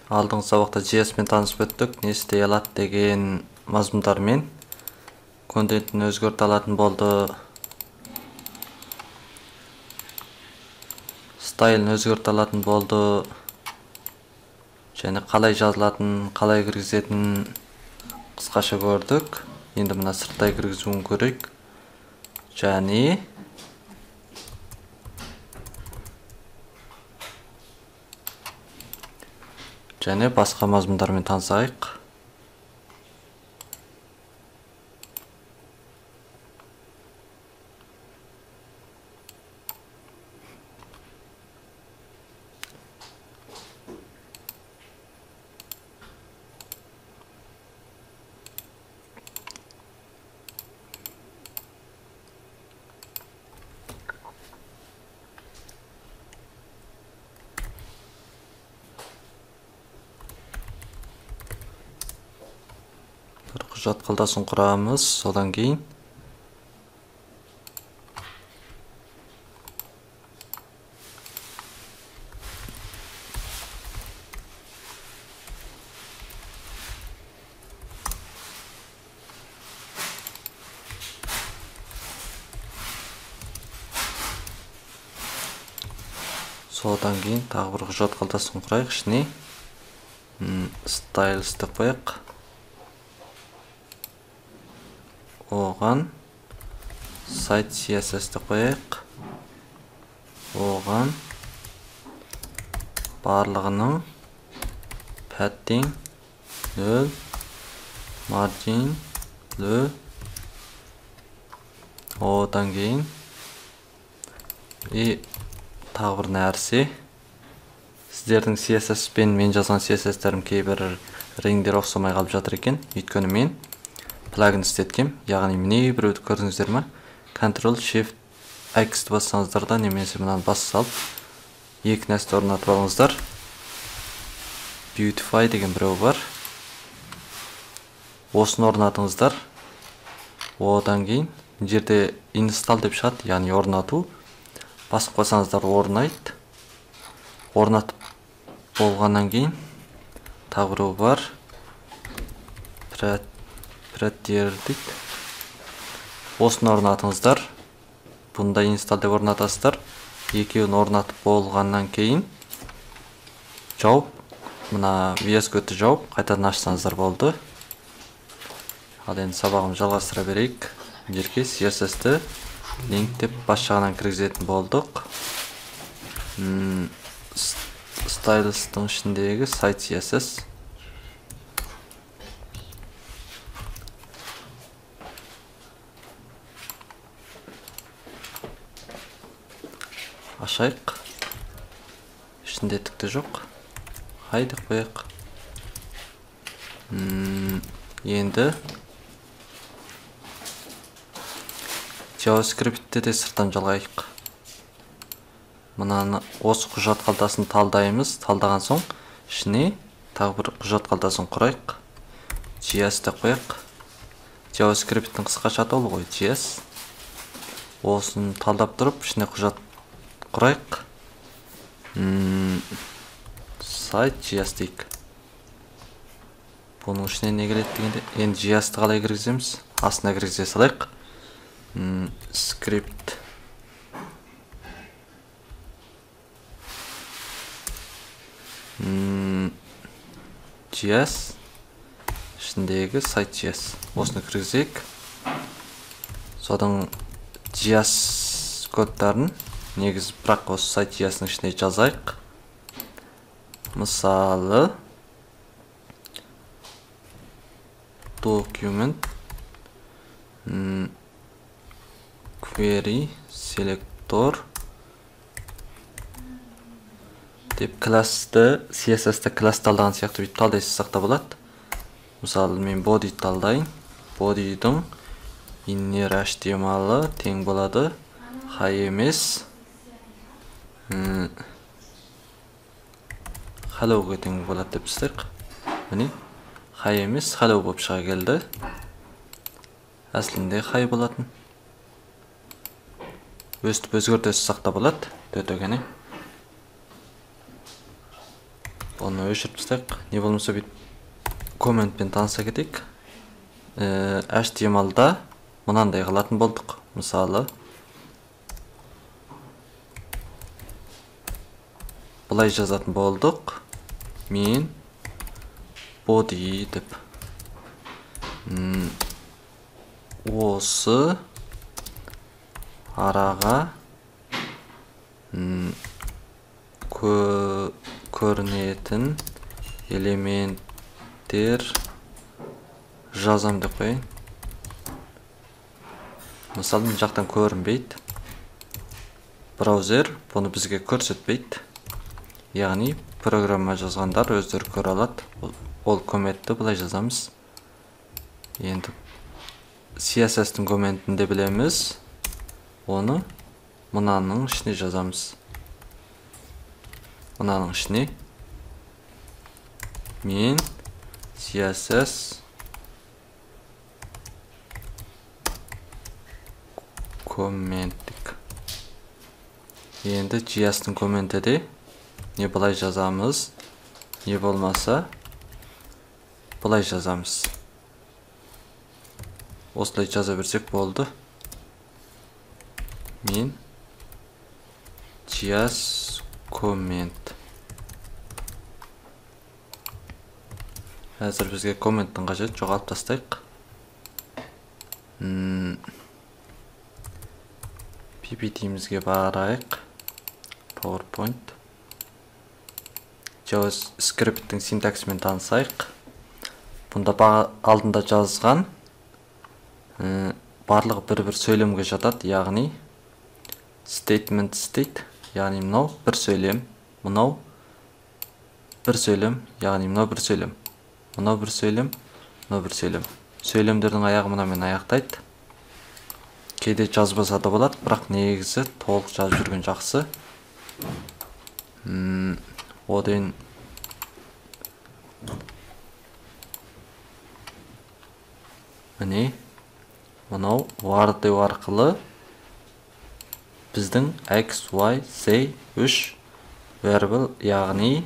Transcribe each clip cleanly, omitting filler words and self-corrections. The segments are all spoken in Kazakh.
Алдыңғы сабақта JS мен танысып өттік. Не істей алады деген мазмұндармен контентін өзгерте алатын болды. Стайлын өзгерте алатын болды. Және қалай жазылатын, қалай кіргізетін қысқаша көрдік. Енді мына сырттай кіргізуін көрейік. Және басқа мазмұндармен танысайық. Құжат қалтасын құрамыз, содан кейін тағы бір құжат қалтасын құрайық. Ішіне styles деп қояйық. Оған site CSS деп қояйық. Оған барлығының padding 0, margin 0. Одан кейін тағы бір нәрсе. Сіздердің CSS пен мен жазған CSS-тәрім кейбір реңдер ұқсамай қалып жатыр екен. Өйткені мен плагин істеткем. Яғни міне біреуді көрдіңіздер ме? Ctrl-Shift-X бассаңыздар да немесе мынаны басып салып, екі нәрсе орнатып алыңыздар. Beautify деген біреу бар. Осыны орнатыңыздар. Одан кейін жерде install деп шығады, яғни орнату. Басып қойсаңыздар орнайды. Орнатып болғаннан кейін тағы біреу бар. Prettier дейді. Осыны орнатыңыздар. Бұнда install деп орнатасыздар. Екеуін орнатып болғаннан кейін жауып, мына VS Code'ті жауып, қайтадан ашсаңыздар болды. Ал енді сабағымызды жалғастыра берейік. Жерге CSS-ті link деп бас жағынан кіргізетін болдық. Stylistың ішіндегі site CSS. Ашайық. Ішінде түкті жоқ. Хайдық қояйық. Енді JavaScript-те де сырттан жалғайық. Мынаны осы құжат қалтасын талдаймыз. Талдаған соң ішіне тағы бір құжат қалтасын құрайық. JS деп қояйық. JavaScript-тің қысқаша атауы ғой, JS. Осыны талдап тұрып, ішіне құжат құрайық. Site JS дейік. Бұның ішіне не келеді дегенде, енді JS-ті қалай кіргіземіз? Астына кіргізе салайық. Script JS ішіндегі site JS. Осыны кіргізейік. Содан JS кодтарын негіз бірақ осы site JS-ның ішіне жазайық. Мысалы document query selector деп классты, CSS-ті классты талдаған сияқты бүйтіп талдайсыз сақта болады. Мысалы мен body талдайын. Body'дің inner HTML-ы тең болады high емес hello-ға тең болады деп істейік. Міне high емес hello болып шыға келді. Әсілінде high болатын. Өстіп өзгертесі сақта болады. Дөтөгені. Оны өшіріп тастайық. Не болмаса бүйтіп комментпен таныса кетейік. HTML-да мынандай қылатын болдық. Мысалы, былай жазатын болдық. Мен body деп. Осы араға көрінетін элементтер жазам деп қойын. Мысалы, бұл жақтан көрінбейді. Браузер бұны бізге көрсетпейді. Яғни, программа жазғандар өздері көре алады. Ол комментті бұлай жазамыз. Енді CSS-тің комментінде білеміз. Оны мынаның ішіне жазамыз. Мынаның ішіне мен CSS комменттік. Енді JS-тің комменті де не бұлай жазамыз, не болмаса бұлай жазамыз. Осылай жаза берсек болды. Мен JS коммент. Әзір бізге комменттің қажет, жоғалып тастайық. PPT-мізге барайық. PowerPoint. JavaScript-тің синтаксымен танысайық. Бұнда алдында жазған барлығы бір-бір сөйлемге жатады, яғни statement state, яғни мынау бір сөйлем, мынау бір сөйлем, яғни мынау бір сөйлем, мынау бір сөйлем, мынау бір сөйлем. Сөйлемдердің аяғы мынамен аяқтайды. Кейде жазбаса да болады, бірақ негізі толық жазып жүрген жақсы. Одан міне мынау var деу арқылы біздің x, y, z 3 variable, яғни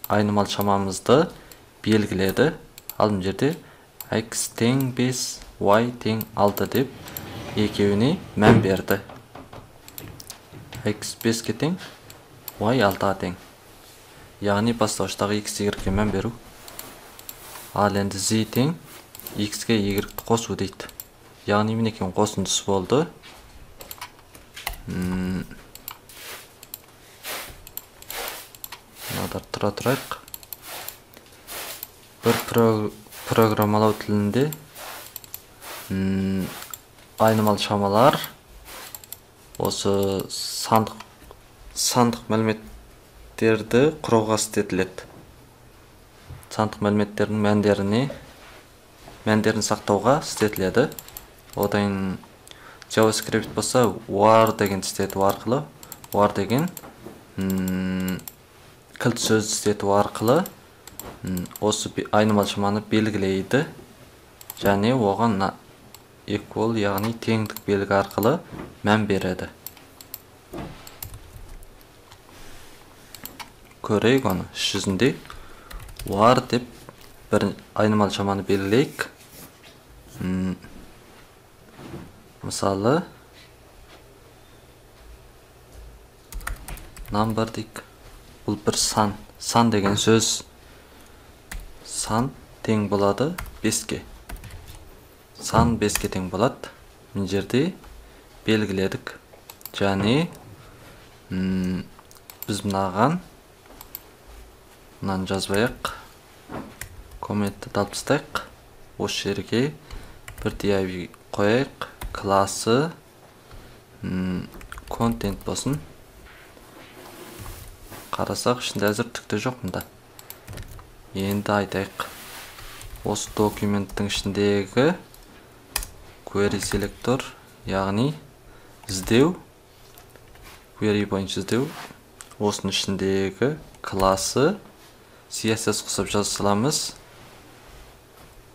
айнымал шамамызды белгіледі. Ал мына жерде x тең 5, y тең 6 деп екеуіне мән берді. X 5-ке тең, y 6-ға тең. Яғни бастауыштағы x, y-ге мән беру. Ал енді z тең x-ге y-ді қосу дейді. Яғни мінекей қосындысы болды. Мынадар тұра тұрайық. Бір программалау тілінде айнымал шамалар осы сандық мәліметтерді құруға істетіледі. Сандық мәліметтердің мәндерін сақтауға істетіледі. Одан JavaScript болса var деген істету арқылы, var деген кілт сөз істету арқылы осы айнымал шаманы белгілейді. Және оған equal, яғни теңдік белгі арқылы мән береді. Көрейік оны. Іс жүзінде var деп бір айнымал шаманы белгілейік. Мысалы, number дейік. Бұл бір сан. Сан деген сөз. Сан тең болады 5-ке. Сан 5-ке тең болады. Мен жерде белгіледік. Және біз мынаған мынаны жазбайық. Комментті алып тастайық. Осы жерге бір div қояйық. Класы контент болсын. Қарасақ, ішінде әзір түкті жоқ мұнда. Енді айтайық. Осы документтің ішіндегі query selector, яғни іздеу, query бойынша іздеу, осының ішіндегі класы CSS қосып жаза саламыз.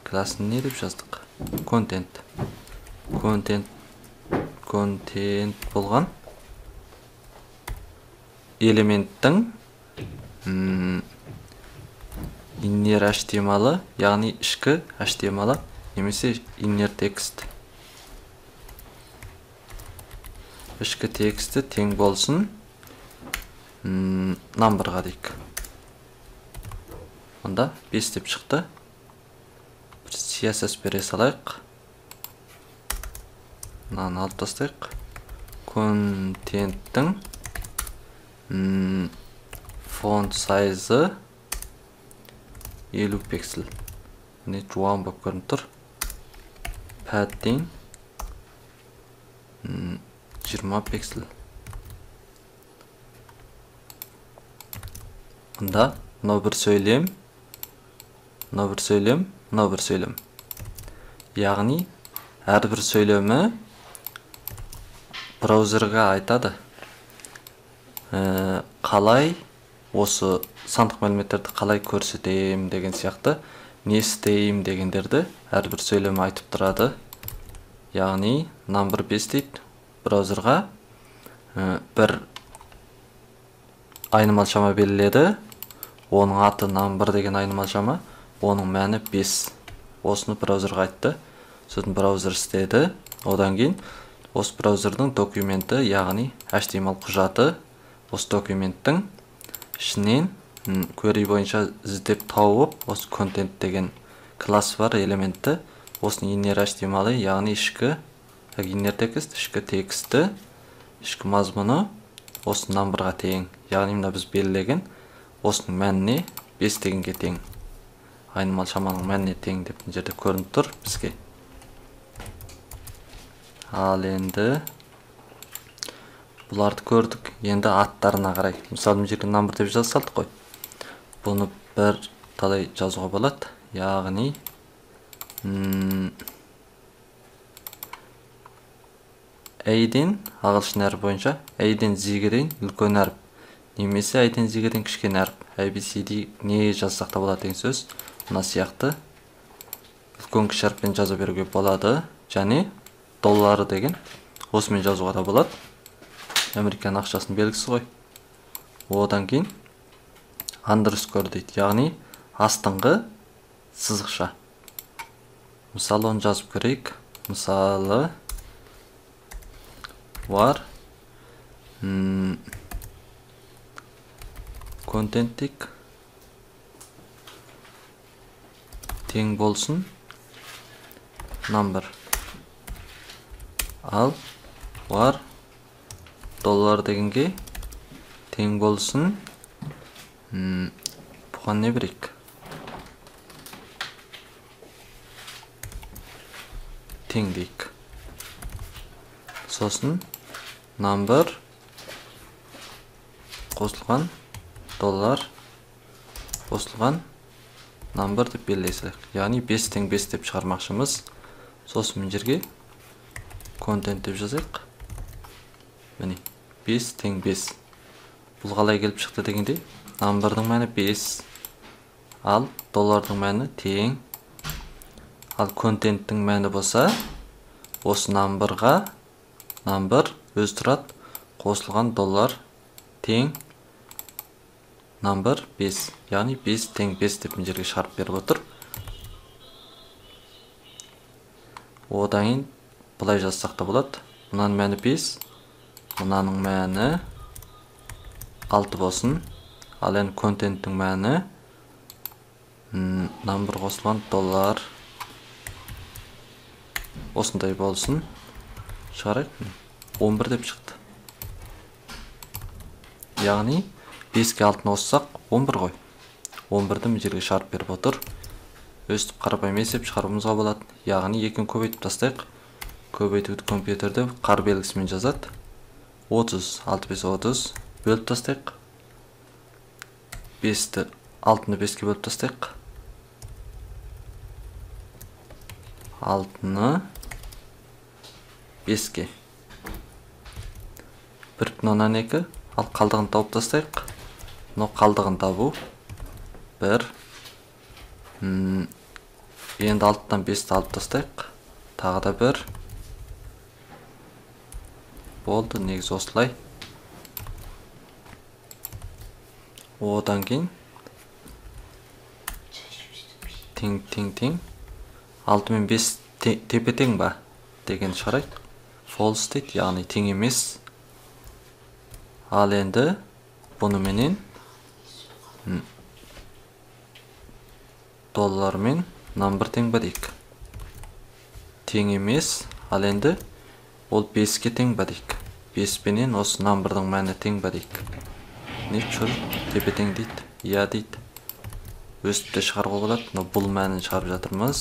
Класын не деп жаздық? Контент. Контент болған элементтің inner html, яғни ішкі html немесе inner text. Ішкі тексті тең болсын numberға дейік. Онда 5 деп шықты. Бір CSS бере салайық. Мынаны алып тастайық. Контенттің font size 50 пиксель. Не жуан болып көрініп тұр. Padding 20 пиксель. Онда мынау бір сөйлем, мынау бір сөйлем, мынау бір сөйлем. Яғни әрбір сөйлемі браузерға айтады. Қалай осы сандық мәліметтерді қалай көрсетейім деген сияқты, не істейім дегендерді әрбір сөйлем айтып тұрады. Яғни number 5 дейді браузерға бір айнымалшама белгіледі. Оның аты number деген айнымалшама, оның мәні 5. Осыны браузерға айтты. Сосын браузер істеді. Одан кейін осы браузердің документі, яғни HTML құжаты, осы документтің ішінен query бойынша іздеп тауып, осы контент деген класс бар элементті, осыны inner HTML, яғни ішкі inner text, ішкі тексті, ішкі мазмұны осы numberға тең. Яғни мына біз белгілеген осының мәніне 5 дегенге тең. Айнымалшаманың мәніне тең деп мына жерде көрініп тұр бізге. Ал енді бұларды көрдік. Енді аттарына қарай. Мысалы мына жерге number деп жаза салдық қой. Бұны бір талай жазуға болады. Яғни A-ден ағылшын әріп бойынша A-ден Z-ге дейін үлкен әріп, немесе A-ден Z-ге дейін кішкене әріп. ABCD не жазсақ та болады деген сөз. Мына сияқты үлкен кіші әріппен жаза беруге болады. Және доллары деген осымен жазуға да болады. Американ ақшасының белгісі ғой. Одан кейін underscore дейді, яғни астыңғы сызықша. Мысалы оны жазып көрейік. Мысалы var контенттік тең болсын number. Ал var доллар дегенге тең болсын бұған не берейік? Тең дейік. Сосын number қосылған доллар қосылған number деп белгілесек. Яғни 5 тең 5 деп шығармақшымыз. Сосын мына жерге контент деп жазайық. Міне 5 тең 5. Бұл қалай келіп шықты дегенде number'дың мәні 5. Ал доллардың мәні тең. Ал контенттің мәні болса осы number'ға number өз тұрады, қосылған доллар тең number 5. Яғни 5 тең 5 деп мына жерге шығарып беріп отыр. Одан кейін бұлай жазсақ та болады. Мұнаның мәні 5, мұнаның мәні 6 болсын. Ал енді контенттің мәні number қосылған доллар осындай болсын. Шығарайық. 11 деп шықты. Яғни 5-ке 6-ны қоссақ 11 ғой. 11-ді мына жерге шығарып беріп отыр. Өстіп қарапайым есеп шығаруымызға болады. Яғни 2-ні көбейтіп тастайық. Көбейтуді компьютерде қар белгісімен жазады. 30, 6 5 30 бөліп тастайық. 5-ті 6-ны 5-ке бөліп тастайық. 6-ны 5-ке 1,2, ал қалдығын тауып тастайық. Мынау қалдығын табу 1. Енді 6-тан 5-ті алып тастайық. Тағы да 1. Болды, негізі осылай. одан кейін тең 6 мен 5 тепе тең ба деген шығарайық. False дейді, яғни тең емес. Ал енді бұныменен доллар мен number тең ба дейік. Тең емес. Ал енді ол 5-ке тең ба дейік. 5 пенен осы number'дың мәні тең ба дейік. Не чүр тепе тең дейді. Иә дейді. Өстіп те шығаруға болады, но бұл мәнін шығарып жатырмыз.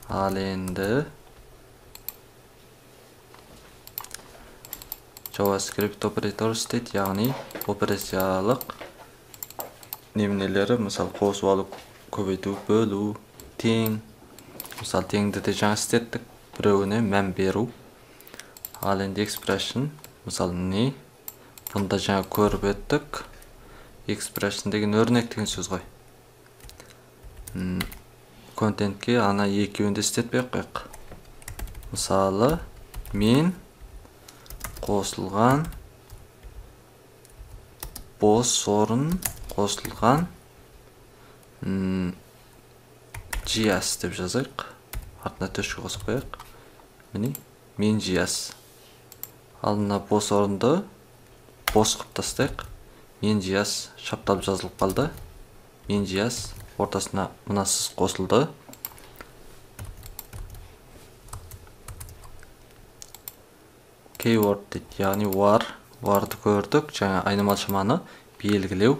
Ал енді JavaScript operators дейді, яғни операциялық немнелері, мысалы қосып алу, көбейту, бөлу, тең. Мысалы теңді де жаңа істеттік, біреуіне мән беру. Ал енді expression, мысалы не? Бұнда жаңа көріп өттік. Expression деген өрнек деген сөз ғой. Контентке ана екеуінде істетпей қойық. Мысалы, мен қосылған бос орын қосылған JS деп жазайық. Артына төшке қосып қойық. Міне, мен JS. Ал мына бос орынды бос қып тастайық. Мен JS шапталып жазылып қалды. Мен JS ортасына мынасыз қосылды. Keyword дейді, яғни war'ды көрдік. Жаңа айнымалшаманы белгілеу.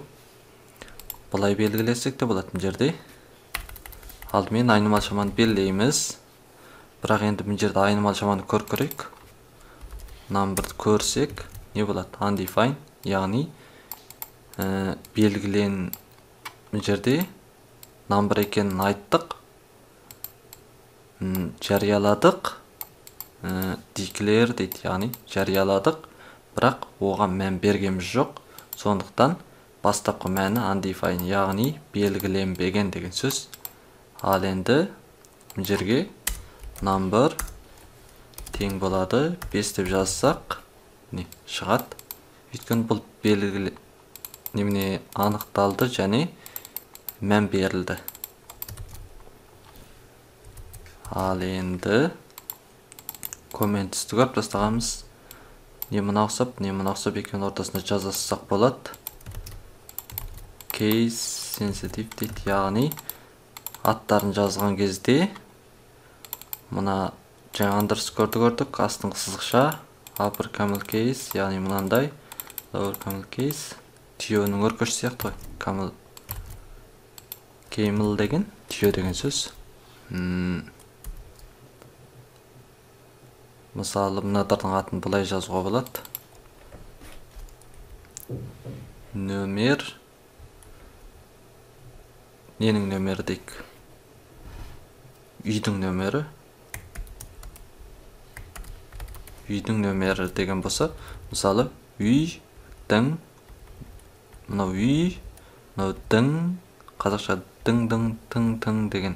Бұлай белгілесек те болатын жерде. Алдымен айнымалшаманы белгілейміз. Бірақ енді бұл жерде айнымалшаманы көрейік. Number'ды көрсек, не болады? Undefined, яғни белгілен жерде number екенін айттық, жарияладық, declare дейді, яғни жарияладық, бірақ оған мән бергеніміз жоқ. Сондықтан бастапқы мәні undefined, яғни белгіленбеген деген сөз. Ал енді жерге number тең болады 5 деп жазсақ, не шығады. Өйткені бұл белгілі неміне анықталды және мән берілді. Ал енді комментісті көріп тастағанбыз. Не мына ұқсап екеуінің ортасында жазасақ болады. Case sensitive дейді, яғни аттарын жазған кезде мына жаңа underscore'ды көрдік, астыңғы сызықша upper camel case, яғни мынандай lower camel case, түйенің өркеш сияқты ғой. Camel деген түйе деген сөз. Мысалы, мынадардың атын бұлай жазуға болады. Нөмер. Ненің нөмері дейік? Үйдің нөмері. Үйдің нөмері деген болса, мысалы, үйдің, мынау үй, мынау дің, қазақша дің тың деген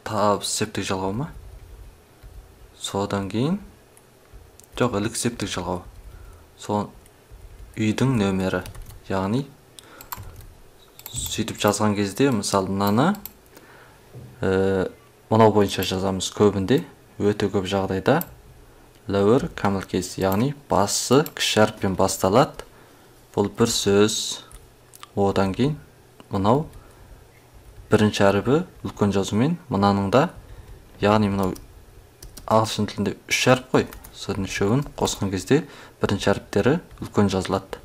табыс септік жалғау ма? Содан кейін жоқ, ілік септік жалғау. Үйдің нөмері, яғни сөйтіп жазған кезде, мысалы мынаны мынау бойынша жазамыз көбінде, өте көп жағдайда lower camel case, яғни басы кіші әріппен басталады. Бұл бір сөз. Одан кейін мынау бірінші әріпі үлкен жазумен, мынаның да, яғни мынау ағылшын тілінде 3 әріп қой. Содан үшеуін қосқан кезде бірінші әріптері үлкен жазылады.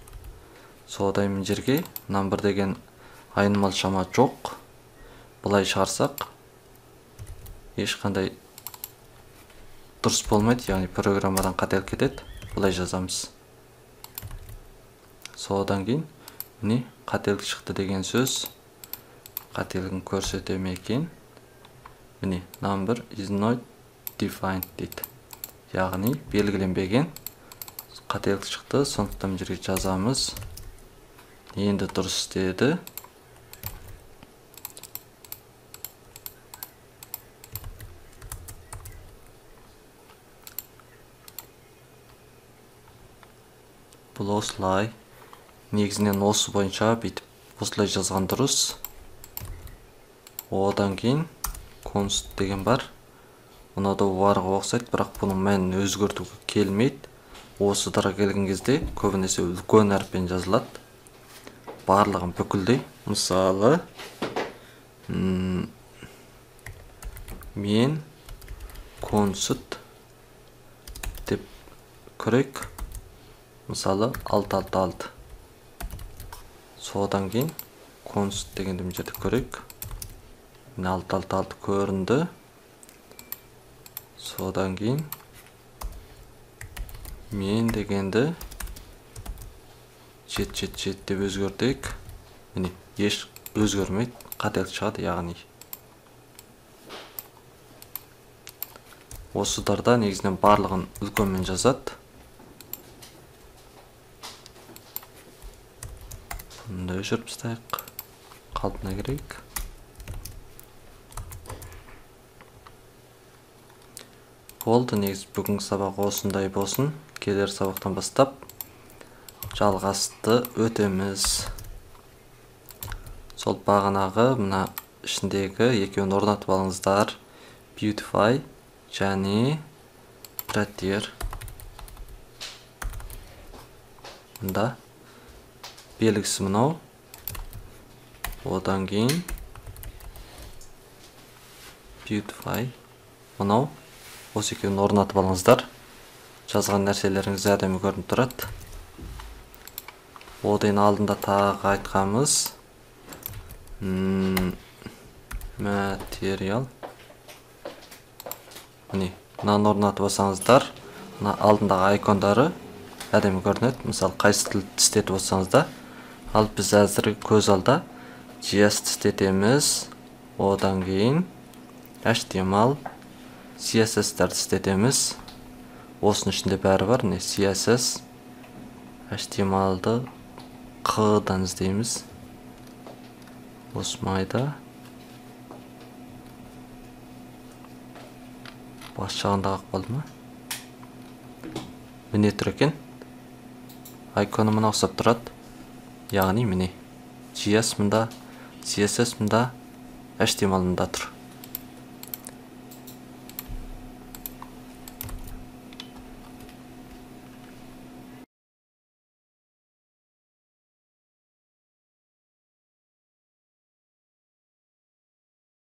Содан жерге number деген айнымалшама жоқ. Бұлай шығарсақ ешқандай дұрыс болмайды, яғни программадан қателік кетеді. Бұлай жазамыз. Содан кейін міне қателік шықты деген сөз. Қателігін көрсетеме екен. Міне number is not defined дейді. Яғни белгіленбеген қателік шықты. Сондықтан жерге жазамыз. Енді дұрыс деді. Бұл осылай. Негізінен осы бойынша бүйтіп осылай жазған дұрыс. Одан кейін const деген бар. Мына да varға ұқсайды, бірақ бұның мәнін өзгертуге келмейді. Осыдарға келген кезде көбінесе үлкен әріппен жазылады. Барлығын бүкілдей. Мысалы, мен const деп көрейік. Мысалы 666. Содан кейін const дегенді мына жерде көрейік. Міне 666 көрінді. Содан кейін мен дегенді 777 деп өзгертейік. Міне еш өзгермейді, қателік шығады, яғни. Осыдарда негізінен барлығын үлкенмен жазады. Бұны өшіріп тастайық. Қалпына келейік. Болды, негіз бүгінгі сабақ осындай болсын. Келер сабақтан бастап жалғасты өтеміз. Сол бағанағы мына ішіндегі екеуін орнатып алыңыздар. Beautify және prettier. Мұнда белгісі мынау. Одан кейін beautify мынау. Осы екеуін орнатып алыңыздар. Жазған нәрселеріңіз әдемі көрініп тұрады. Одан алдында тағы айтқанымыз материал. Міне, мынаны орнатып алсаңыздар, мына алдындағы айкондары әдемі көрінеді. Мысалы, қайсы тілді тістетіп алсаңыз да, ал біз әзір көз алда JS тістетеміз. Одан кейін HTML, CSS-тәрді тістетеміз. Осының ішінде бәрі бар. Не CSS, HTML-ды Q-дан іздейміз. Осы майда бас жағында қалды ма? Міне тұр екен. Айконы мына ұқсап тұрады. Яғни міне JS мұнда, CSS мұнда, HTML мұнда тұр.